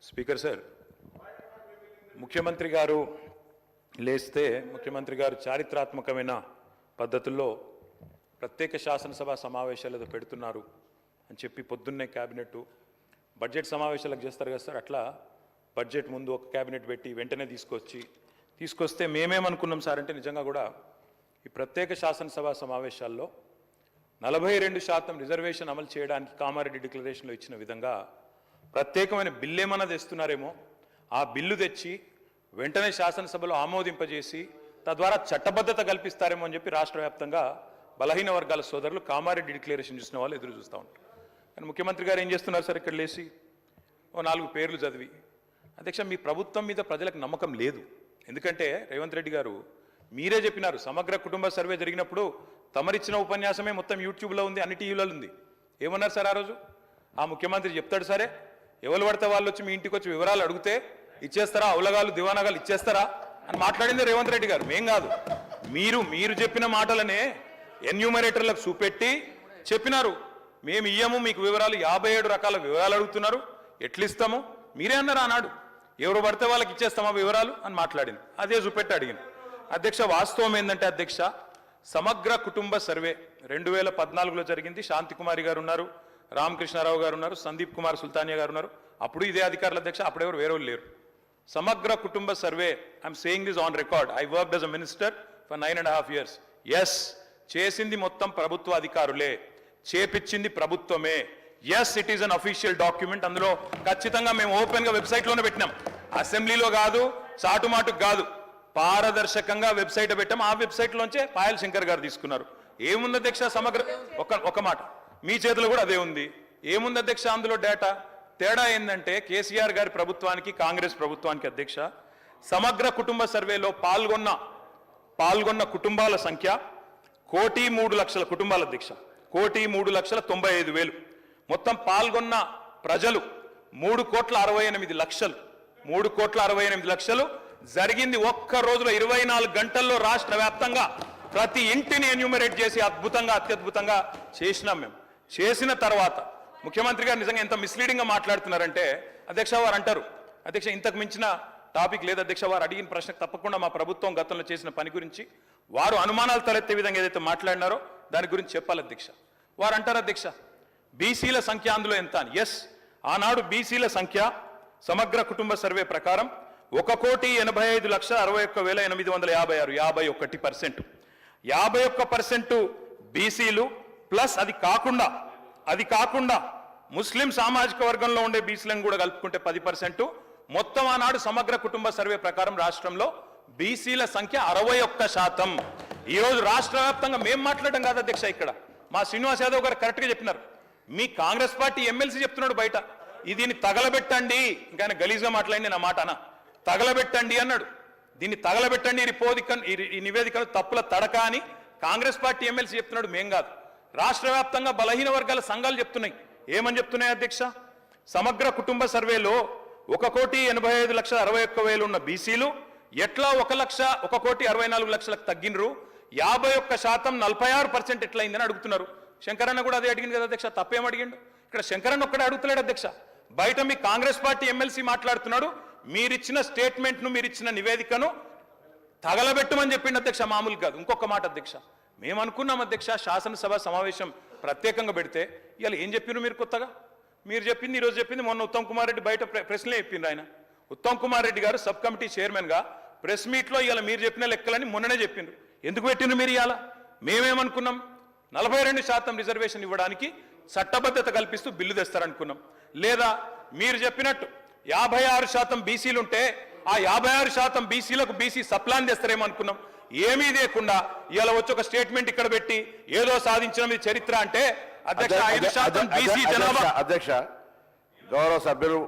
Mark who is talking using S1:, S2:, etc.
S1: Speaker sir, ముఖ్యమంత్రి గారు లేస్తే ముఖ్యమంత్రి గారు చారిత్రాత్మకమైన పద్ధతుల్లో ప్రత్యేక శాసనసభ సమావేశాలు పెడుతున్నారు అని చెప్పి పొద్దున్నే క్యాబినెట్ బడ్జెట్ సమావేశాలకు చేస్తారు కదా సార్, అట్లా బడ్జెట్ ముందు ఒక క్యాబినెట్ పెట్టి వెంటనే తీసుకొస్తే మేమేమనుకున్నాం సార్ అంటే నిజంగా కూడా ఈ ప్రత్యేక శాసనసభ సమావేశాల్లో 42% రిజర్వేషన్ అమలు చేయడానికి కామారెడ్డి డిక్లరేషన్లో ఇచ్చిన విధంగా ప్రత్యేకమైన బిల్లు ఏమన్నా తెస్తున్నారేమో, ఆ బిల్లు తెచ్చి వెంటనే శాసనసభలో ఆమోదింపజేసి తద్వారా చట్టబద్ధత కల్పిస్తారేమో అని చెప్పి రాష్ట్ర వ్యాప్తంగా బలహీన వర్గాల సోదరులు కామారెడ్డి డిక్లరేషన్ చూసిన వాళ్ళు ఎదురు చూస్తూ ఉంటారు. కానీ ముఖ్యమంత్రి గారు ఏం చేస్తున్నారు సార్, ఇక్కడ లేచి ఓ 4 పేర్లు చదివి, అధ్యక్ష మీ ప్రభుత్వం మీద ప్రజలకు నమ్మకం లేదు. ఎందుకంటే రేవంత్ రెడ్డి గారు మీరే చెప్పినారు, సమగ్ర కుటుంబ సర్వే జరిగినప్పుడు తమరిచ్చిన ఉపన్యాసమే మొత్తం యూట్యూబ్లో ఉంది, అన్ని టీవీలలో ఉంది. ఏమన్నారు సార్ ఆ రోజు? ఆ ముఖ్యమంత్రి చెప్తాడు సరే, ఎవరు పడితే వాళ్ళు వచ్చి మీ ఇంటికి వచ్చి వివరాలు అడిగితే ఇచ్చేస్తారా, అవలగాలు దివానాగాలు ఇచ్చేస్తారా అని మాట్లాడింది రేవంత్ రెడ్డి గారు, మేం కాదు. మీరు చెప్పిన మాటలనే ఎన్యూమరేటర్లకు చూపెట్టి చెప్పినారు, మేము ఇయ్యము మీకు వివరాలు, 57 రకాల వివరాలు అడుగుతున్నారు, ఎట్లిస్తాము మీరే అన్నారు ఆనాడు, ఎవరు పడితే వాళ్ళకి ఇచ్చేస్తామా వివరాలు అని మాట్లాడింది. అదే చూపెట్టి అడిగింది. అధ్యక్ష వాస్తవం ఏంటంటే అధ్యక్ష, సమగ్ర కుటుంబ సర్వే 2014లో జరిగింది. శాంతికుమారి గారు ఉన్నారు, రామకృష్ణారావు గారు ఉన్నారు, సందీప్ కుమార్ సుల్తానియా గారు ఉన్నారు. అప్పుడు ఇదే అధికారుల అధ్యక్ష, అప్పుడెవరు వేరే లేరు. సమగ్ర కుటుంబ survey, I'm saying this on record, I worked as a minister for 9.5 years. Yes, చేసింది మొత్తం ప్రభుత్వ అధికారులే, చేపించింది ప్రభుత్వమే. Yes, it is an official document. అందులో ఖచ్చితంగా మేము ఓపెన్గా వెబ్సైట్లోనే పెట్టినాం, అసెంబ్లీలో కాదు, చాటుమాటుకు కాదు, పారదర్శకంగా వెబ్సైట్ పెట్టాం. ఆ వెబ్సైట్లోంచే పాయల్ శంకర్ గారు తీసుకున్నారు. ఏముంది అధ్యక్ష సమగ్ర, ఒక మాట మీ చేతిలో కూడా అదే ఉంది. ఏముంది అధ్యక్ష అందులో డేటా? తేడా ఏంటంటే కేసీఆర్ గారి ప్రభుత్వానికి కాంగ్రెస్ ప్రభుత్వానికి అధ్యక్ష, సమగ్ర కుటుంబ సర్వేలో పాల్గొన్న కుటుంబాల సంఖ్య 1,03,00,000 కుటుంబాల అధ్యక్ష, 1,03,95,000. మొత్తం పాల్గొన్న ప్రజలు 3,68,00,000. 3,68,00,000 జరిగింది ఒక్క రోజులో 24 గంటల్లో రాష్ట్ర వ్యాప్తంగా ప్రతి ఇంటిని ఎన్యూమరేట్ చేసి అత్యద్భుతంగా చేసినాం. మేము చేసిన తర్వాత ముఖ్యమంత్రి గారు నిజంగా ఎంత మిస్లీడింగ్గా మాట్లాడుతున్నారంటే అధ్యక్ష, వారు అంటారు అధ్యక్ష ఇంతకు మించిన టాపిక్ లేదు అధ్యక్ష, వారు అడిగిన ప్రశ్నకు తప్పకుండా మా ప్రభుత్వం గతంలో చేసిన పని గురించి వారు అనుమానాలు తలెత్తే విధంగా ఏదైతే మాట్లాడినారో దాని గురించి చెప్పాలి అధ్యక్ష. వారు అంటారు అధ్యక్ష బీసీల సంఖ్య అందులో ఎంత అని. ఎస్, ఆనాడు బీసీల సంఖ్య సమగ్ర కుటుంబ సర్వే ప్రకారం 1,85,61,856, 51%. 51% బీసీలు ప్లస్ అది కాకుండా ముస్లిం సామాజిక వర్గంలో ఉండే బీసీలను కూడా కలుపుకుంటే 10%. మొత్తం ఆనాడు సమగ్ర కుటుంబ సర్వే ప్రకారం రాష్ట్రంలో బీసీల సంఖ్య 61%. ఈరోజు రాష్ట్ర వ్యాప్తంగా మేము మాట్లాడడం కాదు అధ్యక్ష, ఇక్కడ మా శ్రీనివాస్ యాదవ్ గారు కరెక్ట్గా చెప్పినారు. మీ కాంగ్రెస్ పార్టీ ఎమ్మెల్సీ చెప్తున్నాడు బయట, దీన్ని తగలబెట్టండి, ఇంకా ఆయన గలీజ్గా మాట్లాడింది నా మాట అన్న, తగలబెట్టండి అన్నాడు. దీన్ని తగలబెట్టండి, ఈ నివేదికను తప్పుల తడక అని కాంగ్రెస్ పార్టీ ఎమ్మెల్సీ చెప్తున్నాడు, మేం కాదు. రాష్ట్ర వ్యాప్తంగా బలహీన వర్గాల సంఘాలు చెప్తున్నాయి. ఏమని చెప్తున్నాయి అధ్యక్ష? సమగ్ర కుటుంబ సర్వేలో 1,85,61,000 ఉన్న బీసీలు ఎట్లా 1,64,00,000 తగ్గినరు, 51% 46% ఎట్లయిందని అడుగుతున్నారు. శంకరన్న కూడా అదే అడిగింది కదా అధ్యక్ష, తప్పేం అడిగిండు? ఇక్కడ శంకరన్న ఒక్కడే అడుగుతలేడు అధ్యక్ష, బయట మీ కాంగ్రెస్ పార్టీ ఎమ్మెల్సీ మాట్లాడుతున్నాడు, మీరిచ్చిన స్టేట్మెంట్ను మీరిచ్చిన నివేదికను తగలబెట్టమని చెప్పిండు అధ్యక్ష, మామూలు కాదు. ఇంకొక మాట అధ్యక్ష, మేము అనుకున్నాం అధ్యక్ష శాసనసభ సమావేశం ప్రత్యేకంగా పెడితే ఇవాళ ఏం చెప్పినారు మీరు కొత్తగా? మీరు చెప్పింది ఈరోజు చెప్పింది మొన్న ఉత్తమ్ కుమార్ రెడ్డి బయట ప్రెస్లే చెప్పిండ్రు. ఆయన ఉత్తమ్ కుమార్ రెడ్డి గారు సబ్ కమిటీ చైర్మన్గా ప్రెస్ మీట్లో ఇవాళ మీరు చెప్పిన లెక్కలని మొన్ననే చెప్పిండ్రు. ఎందుకు పెట్టిండ్రు మీరు ఇవాళ? మేమేమనుకున్నాం, 42% రిజర్వేషన్ ఇవ్వడానికి చట్టబద్ధత కల్పిస్తూ బిల్లు తెస్తారనుకున్నాం. లేదా మీరు చెప్పినట్టు 56% బీసీలు ఉంటే ఆ 56% బీసీలకు బీసీ సప్లాన్ తెస్తారేమో అనుకున్నాం. ఏమీ లేకుండా ఇలా వచ్చి ఒక స్టేట్మెంట్ ఇక్కడ పెట్టి ఏదో సాధించిన చరిత్ర అంటే అధ్యక్ష 5% బీసీ జనాభా.
S2: అధ్యక్ష గౌరవ సభ్యులు